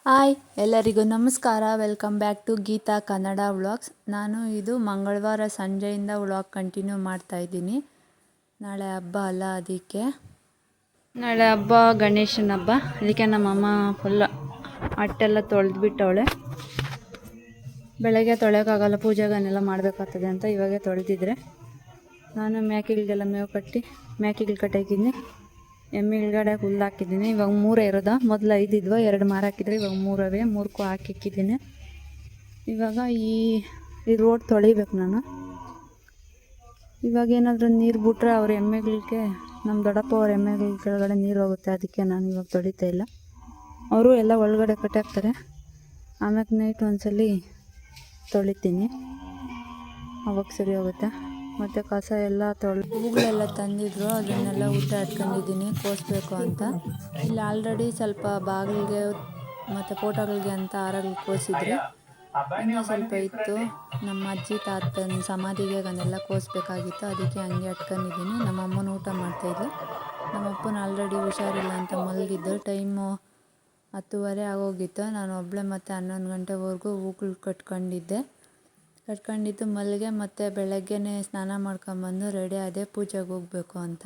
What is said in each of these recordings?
Hi ಎಲ್ಲರಿಗೂ ನಮಸ್ಕಾರ. Welcome back to Geeta Kannada vlogs. ನಾನು ಇದು ಮಂಗಳವಾರ ಸಂಜೆಯಿಂದ ವ್ಲಾಗ್ ಕಂಟಿನ್ಯೂ ಮಾಡ್ತಾ ಇದ್ದೀನಿ. ನಾಳೆ ಹಬ್ಬ ಅಲ್ಲ, ಅದಕ್ಕೆ ನಾಳೆ ಹಬ್ಬ, ಗಣೇಶನ ಹಬ್ಬ. ಅದಕ್ಕೆ ನಮ್ಮಮ್ಮ ಫುಲ್ ಅಟ್ಟೆಲ್ಲ ತೊಳೆದ್ಬಿಟ್ಟವಳೆ. ಬೆಳಗ್ಗೆ ತೊಳೆಯೋಕ್ಕಾಗಲ್ಲ, ಪೂಜೆಗನ್ನೆಲ್ಲ ಮಾಡಬೇಕಾಗ್ತದೆ ಅಂತ ಇವಾಗೆ ತೊಳೆದಿದ್ರೆ. ನಾನು ಮೇಕೆಗಳಿಗೆಲ್ಲ ಮೇವು ಕಟ್ಟಿ ಮೇಕೆಗಳು ಕಟ್ಟಾಕಿದ್ದೀನಿ. ಎಮ್ಮೆಗಡೆ ಹುಲ್ಲು ಹಾಕಿದ್ದೀನಿ. ಇವಾಗ 3 ಇರೋದ, ಮೊದಲು 5 ಇದ್ವು, 2 ಮಾರಾಕಿದ್ರೆ ಇವಾಗ 3 ಅವೆ. 3ಕ್ಕೂ ಹಾಕಿಕ್ಕಿದ್ದೀನಿ. ಇವಾಗ ಈ ರೋಡ್ ತೊಳಿಬೇಕು ನಾನು. ಇವಾಗ ಏನಾದರೂ ನೀರು ಬಿಟ್ರೆ ಅವ್ರ ಎಮ್ಮೆಗಳಿಗೆ, ನಮ್ಮ ದೊಡ್ಡಪ್ಪ ಅವ್ರ ಎಮ್ಮೆಗಳ ಕೆಳಗಡೆ ನೀರು ಹೋಗುತ್ತೆ. ಅದಕ್ಕೆ ನಾನು ಇವಾಗ ತೊಳಿತಾ ಇಲ್ಲ. ಅವರು ಎಲ್ಲ ಒಳಗಡೆ ಕಟ್ಟಾಕ್ತಾರೆ. ಆಮ್ಯಾಕೆ ನೈಟ್ ಒಂದ್ಸಲಿ ತೊಳಿತೀನಿ, ಅವಾಗ ಸರಿ ಹೋಗುತ್ತೆ. ಮತ್ತು ಕಸ ಎಲ್ಲ ಹೂಗಳೆಲ್ಲ ತಂದಿದ್ರು, ಅದನ್ನೆಲ್ಲ ಉದ್ದಾಡ್ಕೊಂಡಿದ್ದೀನಿ ಕೋಸ್ಬೇಕು ಅಂತ. ಇಲ್ಲಿ ಆಲ್ರೆಡಿ ಸ್ವಲ್ಪ ಬಾಗಿಲಿಗೆ ಮತ್ತು ಫೋಟೋಗಳಿಗೆ ಅಂತ ಹಾರಗಳು ಕೋಸಿದ್ರೆ, ಇನ್ನೂ ಸ್ವಲ್ಪ ಇತ್ತು. ನಮ್ಮ ಅಜ್ಜಿ ತಾತನ ಸಮಾಧಿಗೆ ಅದನ್ನೆಲ್ಲ ಕೋಸ್ಬೇಕಾಗಿತ್ತು, ಅದಕ್ಕೆ ಹಂಗೆ ಅಟ್ಕೊಂಡಿದ್ದೀನಿ. ನಮ್ಮ ಅಮ್ಮನ ಊಟ ಮಾಡ್ತಾಯಿದ್ಲು. ನಮ್ಮ ಅಪ್ಪನ ಆಲ್ರೆಡಿ ಹುಷಾರಿಲ್ಲ ಅಂತ ಮಲಗಿದ್ದು. ಟೈಮು 10:30 ಆಗೋಗಿತ್ತು. ನಾನು ಒಬ್ಬಳೆ ಮತ್ತು 11 ಗಂಟೆವರೆಗೂ ಹೂಗಳು ಕಟ್ಕೊಂಡಿದ್ದು ಮಲ್ಲಿಗೆ. ಮತ್ತು ಬೆಳಗ್ಗೆನೇ ಸ್ನಾನ ಮಾಡ್ಕೊಂಬಂದು ರೆಡಿ ಆದೆ ಪೂಜೆಗೆ ಹೋಗಬೇಕು ಅಂತ.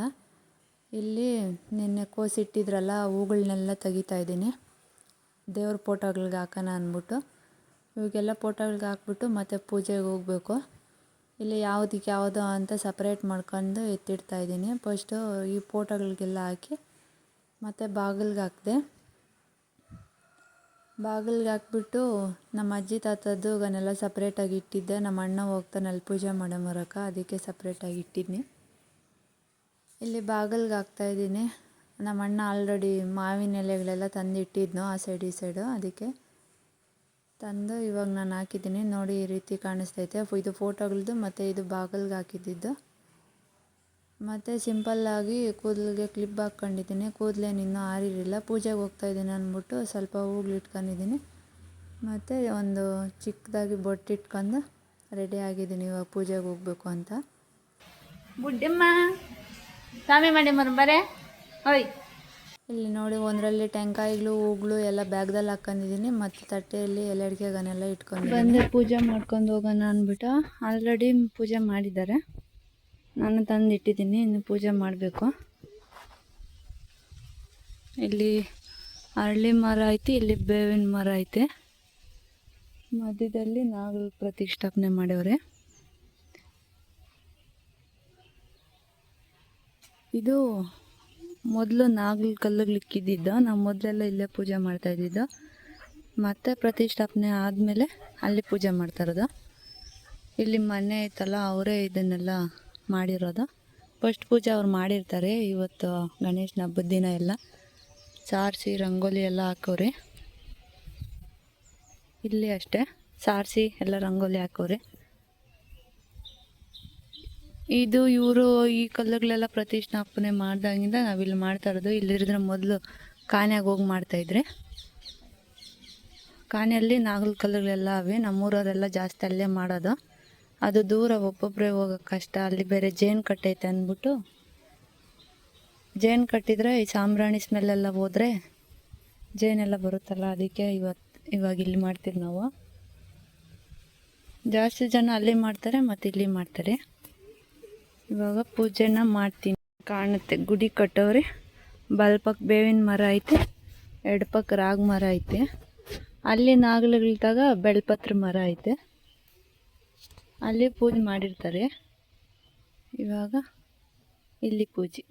ಇಲ್ಲಿ ನಿನ್ನೆ ಕೋಸಿಟ್ಟಿದ್ರಲ್ಲ ಹೂಗಳನ್ನೆಲ್ಲ ತೆಗಿತಾಯಿದ್ದೀನಿ, ದೇವ್ರ ಫೋಟೋಗಳಿಗೆ ಹಾಕೋಣ ಅಂದ್ಬಿಟ್ಟು. ಇವಾಗೆಲ್ಲ ಫೋಟೋಗಳಿಗೆ ಹಾಕ್ಬಿಟ್ಟು ಮತ್ತು ಪೂಜೆಗೆ ಹೋಗಬೇಕು. ಇಲ್ಲಿ ಯಾವುದಕ್ಕೆ ಯಾವುದೋ ಅಂತ ಸಪ್ರೇಟ್ ಮಾಡ್ಕೊಂಡು ಎತ್ತಿಡ್ತಾಯಿದ್ದೀನಿ. ಫಸ್ಟು ಈ ಫೋಟೋಗಳಿಗೆಲ್ಲ ಹಾಕಿ ಮತ್ತು ಬಾಗಿಲಿಗೆ ಹಾಕ್ಬಿಟ್ಟು ನಮ್ಮ ಅಜ್ಜಿ ತಾತದ್ದು ಅದನ್ನೆಲ್ಲ ಸಪ್ರೇಟಾಗಿ ಇಟ್ಟಿದ್ದೆ. ನಮ್ಮ ಅಣ್ಣ ಹೋಗ್ತಾನೆ ಅಲ್ಲಿ ಪೂಜೆ ಮಾಡಮರಕ್ಕೆ, ಅದಕ್ಕೆ ಸಪ್ರೇಟಾಗಿ ಇಟ್ಟಿದ್ನಿ. ಇಲ್ಲಿ ಬಾಗಿಲಿಗೆ ಹಾಕ್ತಾಯಿದ್ದೀನಿ. ನಮ್ಮ ಅಣ್ಣ ಆಲ್ರೆಡಿ ಮಾವಿನ ಎಲೆಗಳೆಲ್ಲ ತಂದು ಇಟ್ಟಿದ್ನು ಆ ಸೈಡ್ ಈ ಸೈಡು, ಅದಕ್ಕೆ ತಂದು ಇವಾಗ ನಾನು ಹಾಕಿದ್ದೀನಿ. ನೋಡಿ ಈ ರೀತಿ ಕಾಣಿಸ್ತೈತೆ. ಇದು ಫೋಟೋಗಳದ್ದು ಮತ್ತು ಇದು ಬಾಗಿಲಿಗೆ ಹಾಕಿದ್ದಿದ್ದು. ಮತ್ತು ಸಿಂಪಲ್ಲಾಗಿ ಕೂದಲಿಗೆ ಕ್ಲಿಪ್ ಹಾಕ್ಕೊಂಡಿದ್ದೀನಿ. ಕೂದಲೇನು ಇನ್ನೂ ಆರಿರಲಿಲ್ಲ. ಪೂಜೆಗೆ ಹೋಗ್ತಾಯಿದ್ದೀನಿ ಅಂದ್ಬಿಟ್ಟು ಸ್ವಲ್ಪ ಹೂಗಳು ಇಟ್ಕೊಂಡಿದ್ದೀನಿ. ಮತ್ತು ಒಂದು ಚಿಕ್ಕದಾಗಿ ಬೊಟ್ಟಿಟ್ಕೊಂಡು ರೆಡಿ ಆಗಿದ್ದೀನಿ ಇವಾಗ ಪೂಜೆಗೆ ಹೋಗಬೇಕು ಅಂತ. ಬುಡ್ಡಮ್ಮ ಸ್ವಾಮಿ ಮಾಡಿ ಬರೇ ಓಯ್. ಇಲ್ಲಿ ನೋಡಿ, ಒಂದರಲ್ಲಿ ಟೆಂಕಾಯಿಗಳು ಹೂಗಳು ಎಲ್ಲ ಬ್ಯಾಗ್ದಲ್ಲಿ ಹಾಕ್ಕೊಂಡಿದ್ದೀನಿ. ಮತ್ತು ತಟ್ಟೆಯಲ್ಲಿ ಎಲೆಡ್ಕೆಗನೆಲ್ಲ ಇಟ್ಕೊಂಡು ಬಂದೆ ಪೂಜೆ ಮಾಡ್ಕೊಂಡು ಹೋಗೋಣ ಅಂದ್ಬಿಟ್ಟು. ಆಲ್ರೆಡಿ ಪೂಜೆ ಮಾಡಿದ್ದಾರೆ, ನಾನು ತಂದು ಇಟ್ಟಿದ್ದೀನಿ. ಇನ್ನು ಪೂಜೆ ಮಾಡಬೇಕು. ಇಲ್ಲಿ ಅರಳಿ ಮರ ಐತಿ, ಇಲ್ಲಿ ಬೇವಿನ ಮರ ಐತೆ. ಮಧ್ಯದಲ್ಲಿ ನಾಗರ ಪ್ರತಿಷ್ಠಾಪನೆ ಮಾಡ್ಯವ್ರೆ. ಇದು ಮೊದಲು ನಾಗಲ ಕಲ್ಲುಗಳಿಕ್ಕಿದ್ದಿದ್ದು. ನಾವು ಮೊದಲೆಲ್ಲ ಇಲ್ಲೇ ಪೂಜೆ ಮಾಡ್ತಾಯಿದ್ದಿದ್ದು. ಮತ್ತು ಪ್ರತಿಷ್ಠಾಪನೆ ಆದಮೇಲೆ ಅಲ್ಲಿ ಪೂಜೆ ಮಾಡ್ತಾಯಿರೋದು. ಇಲ್ಲಿ ಮನೆ ಐತಲ್ಲ, ಅವರೇ ಇದನ್ನೆಲ್ಲ ಮಾಡಿರೋದು. ಫಸ್ಟ್ ಪೂಜೆ ಅವ್ರು ಮಾಡಿರ್ತಾರೆ. ಇವತ್ತು ಗಣೇಶನ ಹಬ್ಬದ ದಿನ ಎಲ್ಲ ಸಾರಿಸಿ ರಂಗೋಲಿ ಎಲ್ಲ ಹಾಕವ್ರೆ. ಇಲ್ಲಿ ಅಷ್ಟೇ ಸಾರಿಸಿ ಎಲ್ಲ ರಂಗೋಲಿ ಹಾಕವ್ರೆ. ಇದು ಇವರು ಈ ಕಲ್ಲುಗಳೆಲ್ಲ ಪ್ರತಿಷ್ಠಾಪನೆ ಮಾಡ್ದಾಗಿಂದ ನಾವಿಲ್ಲಿ ಮಾಡ್ತಾ ಇರೋದು. ಇಲ್ಲಿರಿದ್ರೆ ಮೊದಲು ಕಾನ್ಯಾಗ ಹೋಗಿ ಮಾಡ್ತಾಯಿದ್ರೆ. ಕಾನೆಯಲ್ಲಿ ನಾಗಲ ಕಲ್ಲುಗಳೆಲ್ಲ ಅವೆ. ನಮ್ಮೂರವರೆಲ್ಲ ಜಾಸ್ತಿ ಅಲ್ಲೇ ಮಾಡೋದು. ಅದು ದೂರ ಒಬ್ಬೊಬ್ಬರೇ ಹೋಗೋಕ್ಕೆ ಕಷ್ಟ. ಅಲ್ಲಿ ಬೇರೆ ಜೇನು ಕಟ್ಟೈತೆ ಅಂದ್ಬಿಟ್ಟು, ಜೇನು ಕಟ್ಟಿದರೆ ಈ ಸಾಂಬ್ರಾಣಿ ಸ್ಮೆಲ್ಲೆಲ್ಲ ಹೋದರೆ ಜೇನೆಲ್ಲ ಬರುತ್ತಲ್ಲ, ಅದಕ್ಕೆ ಇವಾಗ ಇಲ್ಲಿ ಮಾಡ್ತೀವಿ ನಾವು. ಜಾಸ್ತಿ ಜನ ಅಲ್ಲಿ ಮಾಡ್ತಾರೆ ಮತ್ತು ಇಲ್ಲಿ ಮಾಡ್ತಾರೆ. ಇವಾಗ ಪೂಜೆನ ಮಾಡ್ತೀನಿ. ಕಾಣುತ್ತೆ ಗುಡಿ ಕಟ್ಟೋರೆ. ಬಲ್ಪಕ್ಕೆ ಬೇವಿನ ಮರ ಐತೆ, ಎಡಪಕ್ಕೆ ರಾಗಿ ಮರ ಐತೆ. ಅಲ್ಲಿ ನಾಗಲಗಳಿದ್ದಾಗ ಬೆಳ್ಪತ್ರ ಮರ ಐತೆ, ಅಲ್ಲಿ ಪೂಜೆ ಮಾಡಿರ್ತಾರೆ. ಇವಾಗ ಇಲ್ಲಿ ಪೂಜೆ.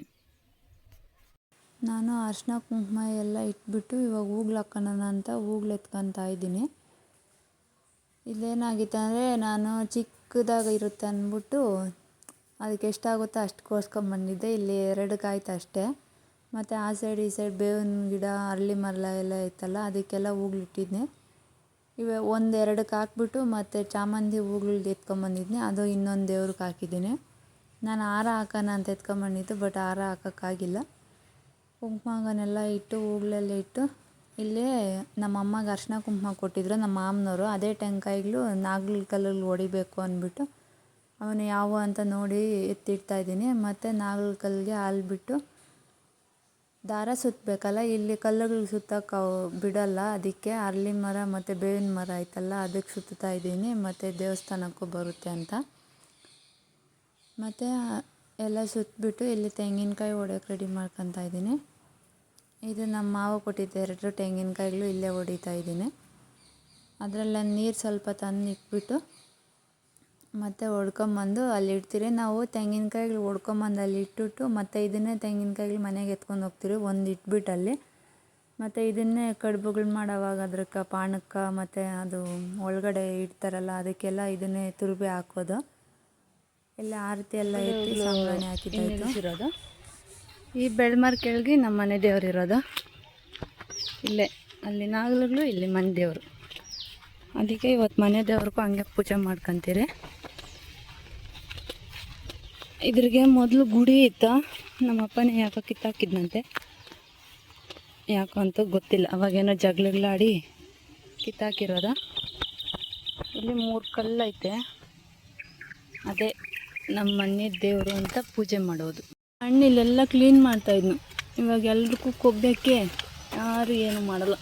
ನಾನು ಅರಿಶಿನ ಕುಂಕುಮ ಎಲ್ಲ ಇಟ್ಬಿಟ್ಟು ಇವಾಗ ಹೂಗಳು ಹಾಕೋಣ ಅಂತ ಹೂಗಳು ಎತ್ಕೊತಾ ಇದ್ದೀನಿ. ಇಲ್ಲೇನಾಗಿತ್ತು ಅಂದರೆ, ನಾನು ಚಿಕ್ಕದಾಗ ಇರುತ್ತೆ ಅಂದ್ಬಿಟ್ಟು ಅದಕ್ಕೆ ಎಷ್ಟಾಗುತ್ತೋ ಅಷ್ಟು ಕೋಸ್ಕೊಂಬಂದಿದ್ದೆ. ಇಲ್ಲಿ 2 ಕಾಯ್ತು ಅಷ್ಟೇ. ಮತ್ತು ಆ ಸೈಡ್ ಈ ಸೈಡ್ ಬೇವಿನ ಗಿಡ, ಅರಳಿ ಮರ ಎಲ್ಲ ಇತ್ತಲ್ಲ, ಅದಕ್ಕೆಲ್ಲ ಹೂಗಳು ಇಟ್ಟಿದ್ದೆ. 1-2ಕ್ಕೆ ಹಾಕ್ಬಿಟ್ಟು ಮತ್ತು ಚಾಮಂತಿ ಹೂಗಳು ಎತ್ಕೊಂಬಂದಿದ್ನಿ. ಅದು ಇನ್ನೊಂದು ದೇವ್ರಿಗೆ ಹಾಕಿದ್ದೀನಿ. ನಾನು ಹಾರ ಹಾಕೋಣ ಅಂತ ಎತ್ಕೊಂಬಂದಿದ್ದು, ಬಟ್ ಹಾರ ಹಾಕೋಕ್ಕಾಗಿಲ್ಲ. ಕುಂಕುಮನೆಲ್ಲ ಇಟ್ಟು ಹೂಗಳೆಲ್ಲ ಇಟ್ಟು, ಇಲ್ಲೇ ನಮ್ಮ ಅಮ್ಮಗೆ ಅರಿಶಿನ ಕುಂಕುಮ ಕೊಟ್ಟಿದ್ರು ನಮ್ಮ ಮಾಮನವರು. ಅದೇ ಟೆಂಕಾಯಿಗಳು ನಾಗಲ ಕಲ್ಲಲ್ಲಿ ಹೊಡಿಬೇಕು ಅಂದ್ಬಿಟ್ಟು ಅವನು ಯಾವ ಅಂತ ನೋಡಿ ಎತ್ತಿಡ್ತಾಯಿದ್ದೀನಿ. ಮತ್ತು ನಾಗಲ ಕಲ್ಲಿಗೆ ಹಾಲು ಬಿಟ್ಟು ದಾರ ಸುತ್ತಬೇಕಲ್ಲ, ಇಲ್ಲಿ ಕಲ್ಲುಗಳು ಸುತ್ತಕ್ಕೆ ಬಿಡಲ್ಲ, ಅದಕ್ಕೆ ಅರಳಿ ಮರ ಮತ್ತು ಬೇವಿನ ಮರ ಐತಲ್ಲ ಅದಕ್ಕೆ ಸುತ್ತಾ ಇದ್ದೀನಿ, ಮತ್ತು ದೇವಸ್ಥಾನಕ್ಕೂ ಬರುತ್ತೆ ಅಂತ. ಮತ್ತು ಎಲ್ಲ ಸುತ್ತಬಿಟ್ಟು ಇಲ್ಲಿ ತೆಂಗಿನಕಾಯಿ ಹೊಡೆಯೋಕೆ ರೆಡಿ ಮಾಡ್ಕೊತಾ ಇದ್ದೀನಿ. ಇದು ನಮ್ಮ ಮಾವ ಕೊಟ್ಟಿದ್ದೆ 2 ತೆಂಗಿನಕಾಯಿಗಳು ಇಲ್ಲೇ ಹೊಡಿತಾ ಇದ್ದೀನಿ. ಅದರಲ್ಲ ನೀರು ಸ್ವಲ್ಪ ತಂದು ಇಟ್ಬಿಟ್ಟು ಮತ್ತು ಹೊಡ್ಕೊಂಬಂದು ಅಲ್ಲಿ ಇಡ್ತೀರಿ. ನಾವು ತೆಂಗಿನಕಾಯಿಗಳು ಹೊಡ್ಕೊಂಬಂದು ಅಲ್ಲಿ ಇಟ್ಬಿಟ್ಟು ಮತ್ತು ಇದನ್ನೇ ತೆಂಗಿನಕಾಯಿಗಳು ಮನೆಗೆ ಎತ್ಕೊಂಡು ಹೋಗ್ತೀರಿ, ಒಂದು ಇಟ್ಬಿಟ್ಟು ಅಲ್ಲಿ. ಮತ್ತು ಇದನ್ನೇ ಕಡುಬುಗಳು ಮಾಡೋವಾಗ ಅದ್ರಕ್ಕೆ ಪಾನಕ ಮತ್ತು ಅದು ಒಳಗಡೆ ಇಡ್ತಾರಲ್ಲ ಅದಕ್ಕೆಲ್ಲ ಇದನ್ನೇ ತುರುಬಿ ಹಾಕೋದು. ಎಲ್ಲ ಆರತಿ ಎಲ್ಲ ಎತ್ತಿ ಸಾಂಬ್ರಾಣಿ ಹಾಕಿದ್ದಾಯಿತು. ಈ ಬೆಳ್ಮರ ಕೆಳಗೆ ನಮ್ಮ ಮನೆ ದೇವ್ರು ಇರೋದು. ಇಲ್ಲೇ ಅಲ್ಲಿ ನಾಗಲಗಳು, ಇಲ್ಲಿ ಮನೆ ದೇವರು. ಅದಕ್ಕೆ ಇವತ್ತು ಮನೆ ದೇವ್ರಿಗೂ ಹಂಗೆ ಪೂಜೆ ಮಾಡ್ಕೊತೀರಿ. ಇದ್ರಿಗೆ ಮೊದಲು ಗುಡಿ ಇತ್ತು, ನಮ್ಮಪ್ಪನೇ ಯಾಕೋ ಕಿತ್ತಾಕಿದ್ನಂತೆ, ಯಾಕೋ ಅಂತ ಗೊತ್ತಿಲ್ಲ. ಅವಾಗೇನೋ ಜಗಳಾಡಿ ಕಿತ್ತಾಕಿರೋದ. ಇಲ್ಲಿ 3 ಕಲ್ಲು ಐತೆ, ಅದೇ ನಮ್ಮ ಮನೆ ದೇವರು ಅಂತ ಪೂಜೆ ಮಾಡೋದು. ಹಣ್ಣಿಲ್ಲೆಲ್ಲ ಕ್ಲೀನ್ ಮಾಡ್ತಾಯಿದ್ನು. ಇವಾಗ ಎಲ್ರಿಗೂ ಕೊಬ್ಬಕ್ಕೆ ಯಾರು ಏನು ಮಾಡಲ್ಲ.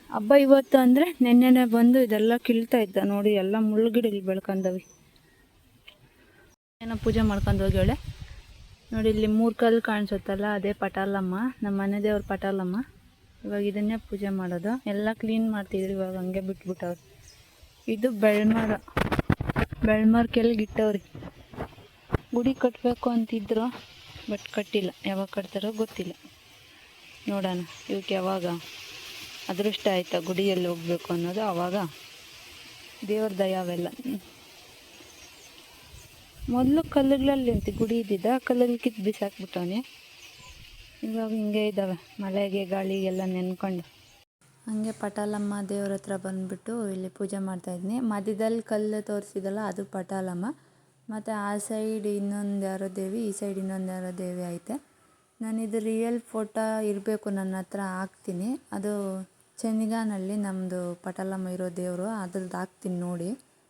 ಹಬ್ಬ ಇವತ್ತು ಅಂದರೆ ನೆನ್ನೆನೆ ಬಂದು ಇದೆಲ್ಲ ಕೀಳ್ತಾ ಇದ್ದ ನೋಡಿ, ಎಲ್ಲ ಮುಳ್ಳುಗಿಡಗಳು ಬೆಳ್ಕೊಂಡವಿ. ಏನೋ ಪೂಜೆ ಮಾಡ್ಕೊಂಡು ಹೋಗ್ಯಾಳೆ ನೋಡಿ. ಇಲ್ಲಿ 3 ಕಲ್ಲು ಕಾಣಿಸುತ್ತಲ್ಲ ಅದೇ ಪಟಾಲಮ್ಮ, ನಮ್ಮ ಮನೆ ದೇವ್ರ ಪಟಾಲಮ್ಮ. ಇವಾಗ ಇದನ್ನೇ ಪೂಜೆ ಮಾಡೋದು. ಎಲ್ಲ ಕ್ಲೀನ್ ಮಾಡ್ತಿದ್ರು, ಇವಾಗ ಹಂಗೆ ಬಿಟ್ಬಿಟ್ಟವ್ರು. ಇದು ಬೆಳ್ಮರ ಕೆಳಗಿಟ್ಟವ್ರಿ. ಗುಡಿ ಕಟ್ಟಬೇಕು ಅಂತಿದ್ರು, ಬಟ್ ಕಟ್ಟಿಲ್ಲ. ಯಾವಾಗ ಕಟ್ತಾರೋ ಗೊತ್ತಿಲ್ಲ, ನೋಡೋಣ. ಇವಕ್ಕೆ ಯಾವಾಗ ಅದೃಷ್ಟ ಆಯ್ತಾ ಗುಡಿಯಲ್ಲಿ ಹೋಗ್ಬೇಕು ಅನ್ನೋದು, ಆವಾಗ ದೇವ್ರ ದಯ ಅವೆಲ್ಲ. ಮೊದಲು ಕಲ್ಲುಗಳಲ್ಲಿ ಅಂತ ಗುಡಿ ಇದ್ದಿದ್ದ, ಕಲ್ಲಲ್ಲಿ ಕಿತ್ತು ಬಿಸಾಕ್ಬಿಟ್ಟವನೆ. ಇವಾಗ ಹಿಂಗೆ ಇದ್ದಾವೆ, ಮಳೆಗೆ ಗಾಳಿಗೆಲ್ಲ ನೆನ್ಕೊಂಡು. ಹಂಗೆ ಪಟಾಲಮ್ಮ ದೇವ್ರ ಹತ್ರ ಬಂದುಬಿಟ್ಟು ಇಲ್ಲಿ ಪೂಜೆ ಮಾಡ್ತಾಯಿದ್ದೀನಿ. ಮಧ್ಯದಲ್ಲಿ ಕಲ್ಲು ತೋರಿಸಿದಲ್ಲ ಅದು ಪಟಾಲಮ್ಮ. ಮತ್ತು ಆ ಸೈಡ್ ಇನ್ನೊಂದು ಯಾರೋ ದೇವಿ, ಈ ಸೈಡ್ ಇನ್ನೊಂದು ಯಾರೋ ದೇವಿ ಐತೆ. ನಾನಿದು ರಿಯಲ್ ಫೋಟೋ ಇರಬೇಕು ನನ್ನ ಹತ್ರ, ಹಾಕ್ತೀನಿ. ಅದು ಚೆನ್ನಿಗಾನಲ್ಲಿ ನಮ್ಮದು ಪಟಾಲಮ್ಮ ಇರೋ ದೇವರು, ಅದ್ರದ್ದು ಹಾಕ್ತೀನಿ ನೋಡಿ.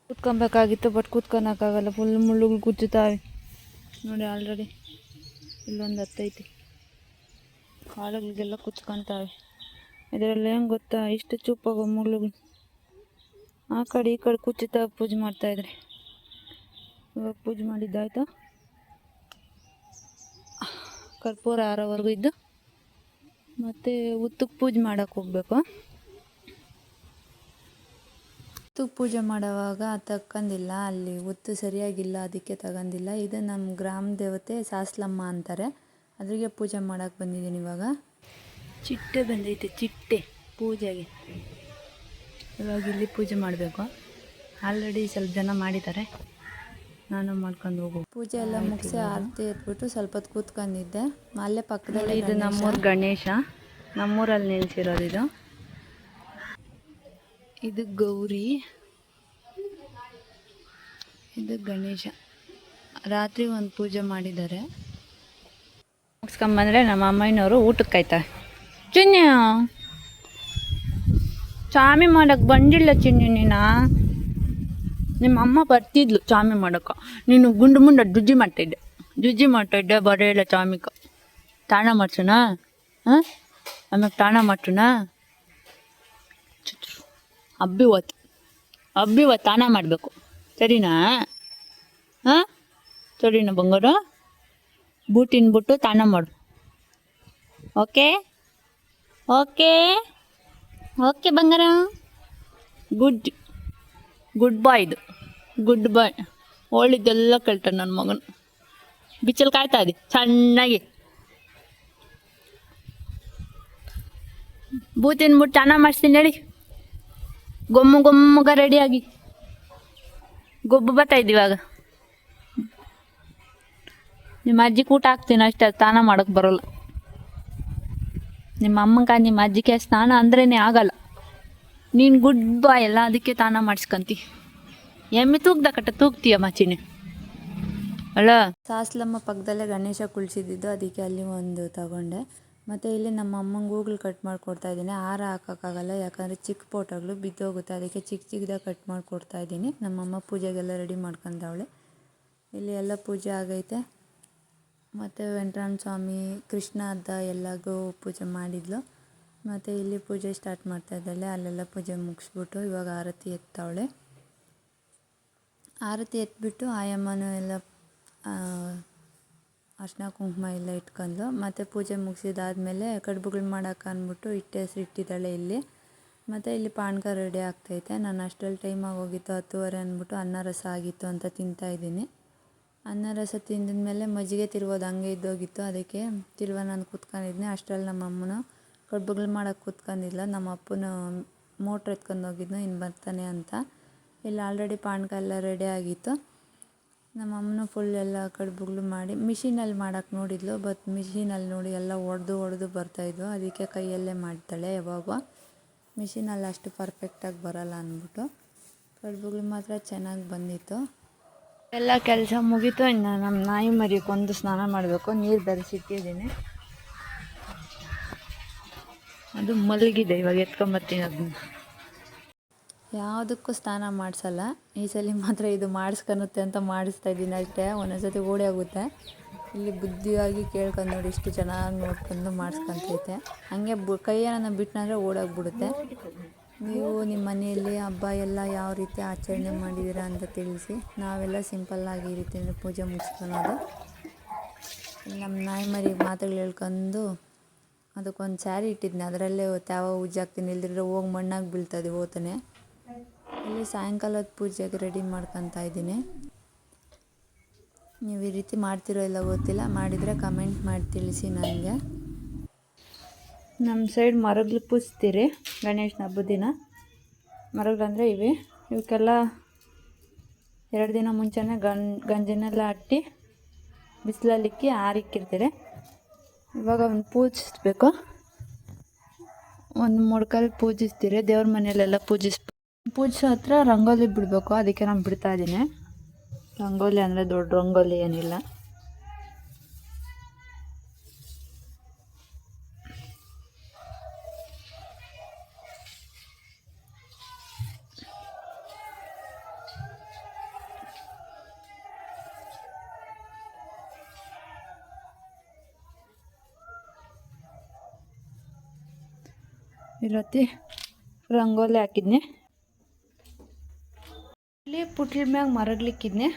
ಕೂತ್ಕೊಬೇಕಾಗಿತ್ತು, ಬಟ್ ಕೂತ್ಕೊಳಕ್ಕಾಗಲ್ಲ, ಫುಲ್ ಮುಳ್ಳುಗಳು ಕುಚ್ಚುತ್ತಾವೆ ನೋಡಿ. ಆಲ್ರೆಡಿ ಇಲ್ಲೊಂದು ಹತ್ತೈತಿ, ಕಾಳುಗಳಿಗೆಲ್ಲ ಕುಚ್ಕೊತಾವೆ. ಇದರಲ್ಲಿ ಏನು ಗೊತ್ತಾ, ಇಷ್ಟು ಚೂಪಾಗೋ ಮುಳ್ಳುಗಳು ಆ ಕಡೆ ಈ ಕಡೆ ಕುಚ್ಚುತ್ತಾ ಪೂಜೆ ಮಾಡ್ತಾಯಿದ್ರೆ. ಇವಾಗ ಪೂಜೆ ಮಾಡಿದ್ದಾಯ್ತು. ಕರ್ಪೂರ ಆರೋವರೆಗೂ ಇದ್ದು ಮತ್ತು ಉತ್ತಕ್ಕೆ ಪೂಜೆ ಮಾಡೋಕ್ಕೆ ಹೋಗ್ಬೇಕು. ಉತ್ತಕ್ಕೆ ಪೂಜೆ ಮಾಡೋವಾಗ ತಕ್ಕಂದಿಲ್ಲ, ಅಲ್ಲಿ ಉತ್ತು ಸರಿಯಾಗಿಲ್ಲ, ಅದಕ್ಕೆ ತಗೊಂಡಿಲ್ಲ. ಇದು ನಮ್ಮ ಗ್ರಾಮ ದೇವತೆ ಸಾಸ್ಲಮ್ಮ ಅಂತಾರೆ, ಅದ್ರಿಗೆ ಪೂಜೆ ಮಾಡೋಕ್ಕೆ ಬಂದಿದ್ದೀನಿ. ಇವಾಗ ಚಿಟ್ಟೆ ಬಂದೈತೆ, ಚಿಟ್ಟೆ ಪೂಜೆಗೆ. ಇವಾಗ ಇಲ್ಲಿ ಪೂಜೆ ಮಾಡಬೇಕು. ಆಲ್ರೆಡಿ ಸ್ವಲ್ಪ ಜನ ಮಾಡಿದ್ದಾರೆ, ನಾನು ಮಾಡ್ಕೊಂಡು ಹೋಗು. ಪೂಜೆ ಎಲ್ಲ ಮುಗಿಸಿ ಆರತಿ ಎತ್ಬಿಟ್ಟು ಸ್ವಲ್ಪ ಹೊತ್ತು ಕೂತ್ಕೊಂಡಿದ್ದೆ. ಅಲ್ಲೇ ಪಕ್ಕದಲ್ಲಿ ಇದು ನಮ್ಮೂರು ಗಣೇಶ, ನಮ್ಮೂರಲ್ಲಿ ನಿಲ್ಸಿರೋದು ಇದು. ಇದು ಗೌರಿ, ಇದು ಗಣೇಶ. ರಾತ್ರಿ ಒಂದು ಪೂಜೆ ಮಾಡಿದ್ದಾರೆ. ಮುಗಿಸ್ಕೊಂಬಂದರೆ ನಮ್ಮ ಅಮ್ಮನವರು ಊಟಕ್ಕೆ ಕಾಯ್ತಾರೆ. ಚಿನ್ನಿ ಚಾಮಿ ಮಾಡೋಕ್ಕೆ ಬಂದಿಲ್ಲ ಚಿನ್ನಿ, ನಿಮ್ಮ ಅಮ್ಮ ಬರ್ತಿದ್ಲು ಚಾಮಿ ಮಾಡೋಕ್ಕೆ, ನೀನು ಗುಂಡು ಮುಂಡ ಜುಜ್ಜಿ ಮಾಡ್ತಾಯಿದ್ದೆ ಬರೇ ಇಲ್ಲ ಚಾಮಿಕ. ತಾಣ ಮಾಡ್ಸೋಣ, ಆಮೇಲೆ ತಾಣ ಮಾಡ್ಸೋಣ. ಹಬ್ಬಿವತ್ತು ತಾಣ ಮಾಡಬೇಕು, ಸರಿನಾ? ಸರಿನಾ ಬಂಗಾರ? ಬೂಟಿನ್ಬಿಟ್ಟು ತಾಣ ಮಾಡು. ಓಕೆ ಓಕೆ ಓಕೆ ಬಂಗಾರ, ಗುಡ್ ಬಾಯ್. ಇದು ಗುಡ್ ಬಾಯ್. ಒಳ್ಳಿದ್ದೆಲ್ಲ ಕೇಳ್ತಾನೆ ನನ್ನ ಮಗನು. ಬಿಚ್ಚಲ್ಲಿ ಕಾಯ್ತಾ ಇದೆ ಚೆನ್ನಾಗಿ. ಬೂತಿನ್ಬಿಟ್ಟು ತಾಣ ಮಾಡಿಸ್ತೀನಿ ಹೇಳಿ. ಗೊಮ್ಮಗ ರೆಡಿಯಾಗಿ ಗೊಬ್ಬು ಬರ್ತಾಯಿದ್ದು. ಇವಾಗ ನಿಮ್ಮ ಅಜ್ಜಿ ಊಟ ಹಾಕ್ತೀನಿ ಅಷ್ಟೇ, ಸ್ನಾನ ಮಾಡೋಕ್ಕೆ ಬರೋಲ್ಲ. ನಿಮ್ಮ ಅಮ್ಮಂಗೆ ನಿಮ್ಮ ಅಜ್ಜಿಗೆ ಸ್ನಾನ ಅಂದ್ರೇ ಆಗಲ್ಲ. ನೀನು ಗುಡ್ ಬಾಯ್ ಅಲ್ಲ, ಅದಕ್ಕೆ ಸ್ನಾನ ಮಾಡಿಸ್ಕೊಂತಿ. ಎಮ್ಮೆ ತೂಗ್ತೀಯ ಮಚ್ಚಿನಿ ಅಲ್ಲ. ಸಾಸ್ಲಮ್ಮ ಪಕ್ಕದಲ್ಲೇ ಗಣೇಶ ಕುಳ್ಸಿದ್ದು, ಅದಕ್ಕೆ ಅಲ್ಲಿ ಒಂದು ತಗೊಂಡೆ. ಮತ್ತು ಇಲ್ಲಿ ನಮ್ಮ ಅಮ್ಮಂಗೆ ಹೂಗಳು ಕಟ್ ಮಾಡಿಕೊಡ್ತಾಯಿದ್ದೀನಿ. ಹಾರ ಹಾಕೋಕ್ಕಾಗಲ್ಲ, ಯಾಕಂದರೆ ಚಿಕ್ಕ ಫೋಟೋಗಳು ಬಿದ್ದೋಗುತ್ತೆ, ಅದಕ್ಕೆ ಚಿಕ್ಕದಾಗಿ ಕಟ್ ಮಾಡಿಕೊಡ್ತಾಯಿದ್ದೀನಿ. ನಮ್ಮಮ್ಮ ಪೂಜೆಗೆಲ್ಲ ರೆಡಿ ಮಾಡ್ಕೊಂಡವಳೆ. ಇಲ್ಲಿ ಎಲ್ಲ ಪೂಜೆ ಆಗೈತೆ. ಮತ್ತು ವೆಂಕಟರಮಣ ಸ್ವಾಮಿ ಕೃಷ್ಣ ಅದ್ದ ಎಲ್ಲಗೂ ಪೂಜೆ ಮಾಡಿದ್ಲು. ಮತ್ತು ಇಲ್ಲಿ ಪೂಜೆ ಸ್ಟಾರ್ಟ್ ಮಾಡ್ತಾಯಿದ್ದಾಳೆ. ಅಲ್ಲೆಲ್ಲ ಪೂಜೆ ಮುಗಿಸ್ಬಿಟ್ಟು ಇವಾಗ ಆರತಿ ಎತ್ತವಳೆ. ಆರತಿ ಎತ್ಬಿಟ್ಟು ಆಯಮ್ಮನೂ ಎಲ್ಲ ಅರ್ಶಿನ ಕುಂಕುಮ ಎಲ್ಲ ಇಟ್ಕೊಂಡು ಮತ್ತು ಪೂಜೆ ಮುಗಿಸಿದಾದ್ಮೇಲೆ ಕಡುಬುಗಳು ಮಾಡೋಕೆ ಅಂದ್ಬಿಟ್ಟು ಇಟ್ಟಿದ್ದಾಳೆ ಇಲ್ಲಿ. ಮತ್ತು ಇಲ್ಲಿ ಪಾನಕ ರೆಡಿ ಆಗ್ತೈತೆ. ನಾನು ಅಷ್ಟರಲ್ಲಿ ಟೈಮಾಗಿ ಹೋಗಿತ್ತು 10:30 ಅಂದ್ಬಿಟ್ಟು ಅನ್ನ ರಸ ಆಗಿತ್ತು ಅಂತ ತಿಂತಾಯಿದ್ದೀನಿ. ಅನ್ನ ರಸ ತಿಂದಿದ್ಮೇಲೆ ಮಜ್ಜಿಗೆ ತಿರುವುದು ಹಂಗೆ ಇದ್ದೋಗಿತ್ತು. ಅದಕ್ಕೆ ತಿರುವ ನಾನು ಕೂತ್ಕೊಂಡಿದ್ದೆ. ಅಷ್ಟರಲ್ಲಿ ನಮ್ಮ ಅಮ್ಮನ ಕಡುಬುಗಳು ಮಾಡೋಕೆ ಕೂತ್ಕೊಂಡಿಲ್ಲ. ನಮ್ಮ ಅಪ್ಪನ ಮೋಟ್ರ್ ಎತ್ಕೊಂಡು ಹೋಗಿದ್ನು ಇನ್ನು ಬರ್ತಾನೆ ಅಂತ. ಇಲ್ಲಿ ಆಲ್ರೆಡಿ ಪಾನಕ ಎಲ್ಲ ರೆಡಿ ಆಗಿತ್ತು. ನಮ್ಮ ಅಮ್ಮನ ಫುಲ್ ಎಲ್ಲ ಕಡುಬುಗಳು ಮಾಡಿ ಮಿಷಿನಲ್ಲಿ ಮಾಡೋಕೆ ನೋಡಿದ್ಲು. ಬಟ್ ಮಿಷಿನಲ್ಲಿ ನೋಡಿ ಎಲ್ಲ ಒಡೆದು ಬರ್ತಾಯಿದ್ವು. ಅದಕ್ಕೆ ಕೈಯಲ್ಲೇ ಮಾಡ್ತಾಳೆ. ಯಾವಾಗ ಮಿಷಿನಲ್ಲಿ ಅಷ್ಟು ಪರ್ಫೆಕ್ಟಾಗಿ ಬರೋಲ್ಲ ಅಂದ್ಬಿಟ್ಟು ಕಡುಬುಗಳು ಮಾತ್ರ ಚೆನ್ನಾಗಿ ಬಂದಿತ್ತು. ಎಲ್ಲ ಕೆಲಸ ಮುಗೀತು. ಇನ್ನು ನಮ್ಮ ನಾಯಿ ಮರಿಗೊಂದು ಸ್ನಾನ ಮಾಡಬೇಕು. ನೀರು ಬೆರೆಸಿಟ್ಟಿದ್ದೀನಿ. ಅದು ಮಲಗಿದೆ. ಇವಾಗ ಎತ್ಕೊಂಬರ್ತೀನಿ ಅದನ್ನ. ಯಾವುದಕ್ಕೂ ಸ್ನಾನ ಮಾಡಿಸಲ್ಲ. ಈ ಸಲ ಮಾತ್ರ ಇದು ಮಾಡಿಸ್ಕೊಳುತ್ತೆ ಅಂತ ಮಾಡಿಸ್ತಾ ಇದ್ದೀನಿ ಅಷ್ಟೇ. ಒಂದೊಂದ್ಸತಿ ಓಡಿ ಆಗುತ್ತೆ. ಇಲ್ಲಿ ಬುದ್ಧಿಯಾಗಿ ಕೇಳ್ಕೊಂಡು ನೋಡಿ ಇಷ್ಟು ಚೆನ್ನಾಗಿ ನೋಡ್ಕೊಂಡು ಮಾಡಿಸ್ಕೊತೈತೆ. ಹಂಗೆ ಕೈಯನ್ನು ಬಿಟ್ಟನಂದರೆ ಓಡೋಗ್ಬಿಡುತ್ತೆ. ನೀವು ನಿಮ್ಮ ಮನೆಯಲ್ಲಿ ಹಬ್ಬ ಎಲ್ಲ ಯಾವ ರೀತಿ ಆಚರಣೆ ಮಾಡಿದ್ದೀರಾ ಅಂತ ತಿಳಿಸಿ. ನಾವೆಲ್ಲ ಸಿಂಪಲ್ಲಾಗಿ ಈ ರೀತಿ ಪೂಜೆ ಮುಗಿಸ್ಕೊಳೋದು. ನಮ್ಮ ನಾಯಿ ಮರಿಗೆ ಮಾತುಗಳು ಹೇಳ್ಕೊಂಡು ಅದಕ್ಕೊಂದು ಸ್ಯಾರಿ ಇಟ್ಟಿದ್ನಿ. ಅದರಲ್ಲೇ ತ್ಯಾವ ಉಜ್ಜಾಕ್ತೀನಿ. ಇಲ್ದಿದ್ರೆ ಹೋಗಿ ಮಣ್ಣಾಗಿ ಬೀಳ್ತದೆ ಓತಾನೆ. ಇಲ್ಲಿ ಸಾಯಂಕಾಲದ ಪೂಜೆಗೆ ರೆಡಿ ಮಾಡ್ಕೊತಾ ಇದ್ದೀನಿ. ನೀವು ಈ ರೀತಿ ಮಾಡ್ತಿರೋ ಇಲ್ಲ ಗೊತ್ತಿಲ್ಲ. ಮಾಡಿದರೆ ಕಮೆಂಟ್ ಮಾಡಿ ತಿಳಿಸಿ ನನಗೆ. ನಮ್ಮ ಸೈಡ್ ಮರಗಳು ಪೂಜಿಸ್ತೀರಿ ಗಣೇಶನ ಹಬ್ಬದ ದಿನ. ಮರಗಳಂದರೆ ಇವಕ್ಕೆಲ್ಲ 2 ದಿನ ಮುಂಚೆನೇ ಗಂಜಿನೆಲ್ಲ ಅಟ್ಟಿ ಬಿಸಿಲಲ್ಲಿಕ್ಕಿ ಆರಿಕ್ಕಿರ್ತೀರಿ. ಇವಾಗ ಒಂದು ಪೂಜಿಸ್ಬೇಕು. ಒಂದು ಮೊಡ್ಕಲ್ಲಿ ಪೂಜಿಸ್ತೀರಿ. ದೇವ್ರ ಮನೆಯಲ್ಲೆಲ್ಲ ಪೂಜಿಸೋ ಹತ್ರ ರಂಗೋಲಿ ಬಿಡಬೇಕು. ಅದಕ್ಕೆ ನಾನು ಬಿಡ್ತಾಯಿದ್ದೀನಿ. ರಂಗೋಲಿ ಅಂದರೆ ದೊಡ್ಡ ರಂಗೋಲಿ ಏನಿಲ್ಲ. ಇರತ್ತಿ ರಂಗೋಲಿ ಹಾಕಿದ್ನಿ. ಇಲ್ಲಿ ಪುಟ್ಲ ಮ್ಯಾಗ ಮರಗ್ಲಿಕ್ಕಿದ್ನಿ.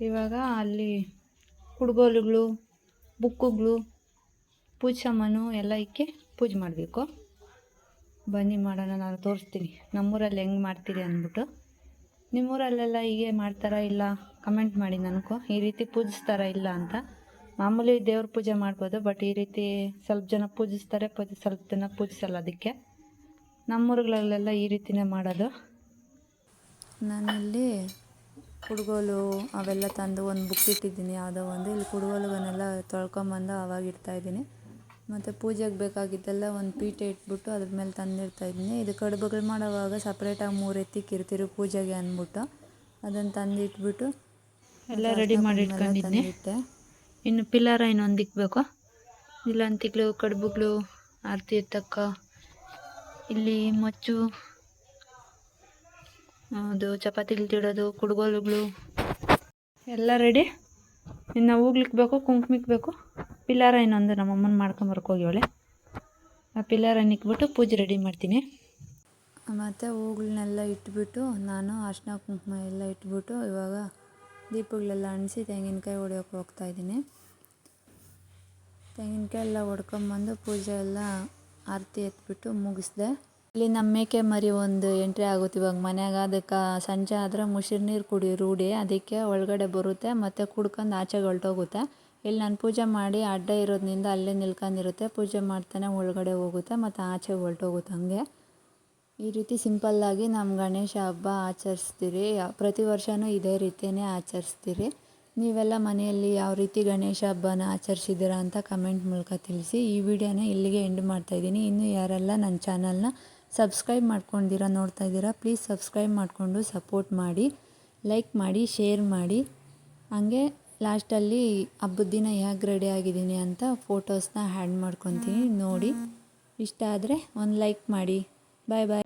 ಇವಾಗ ಅಲ್ಲಿ ಕುಡ್ಗೋಲುಗಳು, ಬುಕ್ಕುಗಳು, ಪೂಜೆ ಸಾಮಾನು ಎಲ್ಲ ಇಕ್ಕಿ ಪೂಜೆ ಮಾಡಬೇಕು. ಬನ್ನಿ ಮಾಡೋಣ. ನಾನು ತೋರಿಸ್ತೀನಿ ನಮ್ಮೂರಲ್ಲಿ ಹೆಂಗೆ ಮಾಡ್ತೀರಿ ಅಂದ್ಬಿಟ್ಟು. ನಿಮ್ಮೂರಲ್ಲೆಲ್ಲ ಹೀಗೆ ಮಾಡ್ತಾರಾ ಇಲ್ಲ ಕಮೆಂಟ್ ಮಾಡಿ ನನಗೂ. ಈ ರೀತಿ ಪೂಜಿಸ್ತಾರಾ ಇಲ್ಲ ಅಂತ. ಮಾಮೂಲಿ ದೇವ್ರ ಪೂಜೆ ಮಾಡ್ಬೋದು. ಬಟ್ ಈ ರೀತಿ ಸ್ವಲ್ಪ ಜನ ಪೂಜಿಸ್ತಾರೆ, ಸ್ವಲ್ಪ ಜನ ಪೂಜಿಸಲ್ಲ. ಅದಕ್ಕೆ ನಮ್ಮೂರುಗಳಲ್ಲೆಲ್ಲ ಈ ರೀತಿನೇ ಮಾಡೋದು. ನಾನಿಲ್ಲಿ ಕುಡ್ಗೋಲು ಅವೆಲ್ಲ ತಂದು ಒಂದು ಬುಕ್ ಇಟ್ಟಿದ್ದೀನಿ. ಯಾವುದೋ ಒಂದು ಇಲ್ಲಿ ಕುಡ್ಗೋಲುಗಳನ್ನೆಲ್ಲ ತೊಳ್ಕೊಂಬಂದು ಅವಾಗ ಇಡ್ತಾಯಿದ್ದೀನಿ. ಮತ್ತು ಪೂಜೆಗೆ ಬೇಕಾಗಿದ್ದೆಲ್ಲ ಒಂದು ಪೀಠೆ ಇಟ್ಬಿಟ್ಟು ಅದ್ರ ಮೇಲೆ ತಂದಿಡ್ತಾಯಿದ್ದೀನಿ. ಇದು ಕಡುಬುಗಳು ಮಾಡೋವಾಗ ಸಪ್ರೇಟಾಗಿ 3 ಎತ್ತಿಕ್ಕಿರ್ತೀರಿ ಪೂಜೆಗೆ ಅಂದ್ಬಿಟ್ಟು ಅದನ್ನು ತಂದಿಟ್ಬಿಟ್ಟು ಎಲ್ಲ ರೆಡಿ ಮಾಡಿ ಇಟ್ಕೊಂಡಿದ್ದೆ. ಇನ್ನು ಪಿಲ್ಲಾರ ಇನ್ನೊಂದು ಇಕ್ಬೇಕು. ಇಲ್ಲೊಂದು ತಿಕ್ಳು ಕಡುಬುಗಳು ಆರತಿ ಎತ್ತಕ್ಕ, ಇಲ್ಲಿ ಮಚ್ಚು, ಅದು ಚಪಾತಿಗಳು ತಿಡೋದು, ಕುಡ್ಗೋಲುಗಳು ಎಲ್ಲ ರೆಡಿ. ಇನ್ನು ಹೂಗ್ಲಿಕ್ಬೇಕು, ಕುಂಕುಮಿಕ್ಬೇಕು. ಪಿಲ್ಲಾರ ಇನ್ನೊಂದು ನಮ್ಮಮ್ಮನ ಮಾಡ್ಕೊಂಬರ್ಕೋಗಿವಳೆ. ಆ ಪಿಲ್ಲಾರನ್ನ ಇಕ್ಬಿಟ್ಟು ಪೂಜೆ ರೆಡಿ ಮಾಡ್ತೀನಿ. ಮತ್ತು ಹೂಗಳನ್ನೆಲ್ಲ ಇಟ್ಬಿಟ್ಟು ನಾನು ಅರ್ಶಿನ ಕುಂಕುಮ ಎಲ್ಲ ಇಟ್ಬಿಟ್ಟು ಇವಾಗ ದೀಪಗಳೆಲ್ಲ ಅಂಟಿಸಿ ತೆಂಗಿನಕಾಯಿ ಹೊಡಿಯೋಕೆ ಹೋಗ್ತಾಯಿದ್ದೀನಿ. ತೆಂಗಿನಕಾಯಿ ಎಲ್ಲ ಹೊಡ್ಕೊಂಬಂದು ಪೂಜೆ ಎಲ್ಲ ಆರತಿ ಎತ್ಬಿಟ್ಟು ಮುಗಿಸ್ದೆ. ಇಲ್ಲಿ ನಮ್ಮ ಮೇಕೆ ಮರಿ ಒಂದು ಎಂಟ್ರಿ ಆಗುತ್ತೆ ಇವಾಗ ಮನ್ಯಾಗ. ಅದಕ್ಕೆ ಸಂಜೆ ಆದರೆ ಮುಸಿರು ನೀರು ಕುಡಿಯೋ ರೂಢಿ. ಅದಕ್ಕೆ ಒಳಗಡೆ ಬರುತ್ತೆ ಮತ್ತು ಕುಡ್ಕೊಂಡು ಆಚೆಗೆ ಹೊರಟೋಗುತ್ತೆ. ಇಲ್ಲಿ ನಾನು ಪೂಜೆ ಮಾಡಿ ಅಡ್ಡ ಇರೋದ್ರಿಂದ ಅಲ್ಲೇ ನಿಲ್ಕೊಂಡಿರುತ್ತೆ. ಪೂಜೆ ಮಾಡ್ತಾನೆ ಒಳಗಡೆ ಹೋಗುತ್ತೆ ಮತ್ತು ಆಚೆಗೆ ಹೊರಟೋಗುತ್ತೆ. ಹಂಗೆ ಈ ರೀತಿ ಸಿಂಪಲ್ಲಾಗಿ ನಮ್ಮ ಗಣೇಶ ಹಬ್ಬ ಆಚರಿಸ್ತೀರಿ. ಪ್ರತಿ ವರ್ಷವೂ ಇದೇ ರೀತಿಯೇ ಆಚರಿಸ್ತೀರಿ. ನೀವೆಲ್ಲ ಮನೆಯಲ್ಲಿ ಯಾವ ರೀತಿ ಗಣೇಶ ಹಬ್ಬನ ಆಚರಿಸಿದ್ದೀರಾ ಅಂತ ಕಮೆಂಟ್ ಮೂಲಕ ತಿಳಿಸಿ. ಈ ವಿಡಿಯೋನ ಇಲ್ಲಿಗೆ ಎಂಡ್ ಮಾಡ್ತಾಯಿದ್ದೀನಿ. ಇನ್ನೂ ಯಾರೆಲ್ಲ ನನ್ನ ಚಾನಲ್ನ ಸಬ್ಸ್ಕ್ರೈಬ್ ಮಾಡ್ಕೊಂಡಿದ್ದೀರಾ ನೋಡ್ತಾ ಇದ್ದೀರಾ, ಪ್ಲೀಸ್ ಸಬ್ಸ್ಕ್ರೈಬ್ ಮಾಡಿಕೊಂಡು ಸಪೋರ್ಟ್ ಮಾಡಿ, ಲೈಕ್ ಮಾಡಿ, ಶೇರ್ ಮಾಡಿ. ಹಾಗೆ ಲಾಸ್ಟಲ್ಲಿ ಹಬ್ಬದ ದಿನ ಹೇಗೆ ರೆಡಿ ಆಗಿದ್ದೀನಿ ಅಂತ ಫೋಟೋಸ್ನ ಆ್ಯಡ್ ಮಾಡ್ಕೊತೀನಿ ನೋಡಿ. ಇಷ್ಟ ಆದರೆ ಒಂದು ಲೈಕ್ ಮಾಡಿ. ಬಾಯ್ ಬಾಯ್.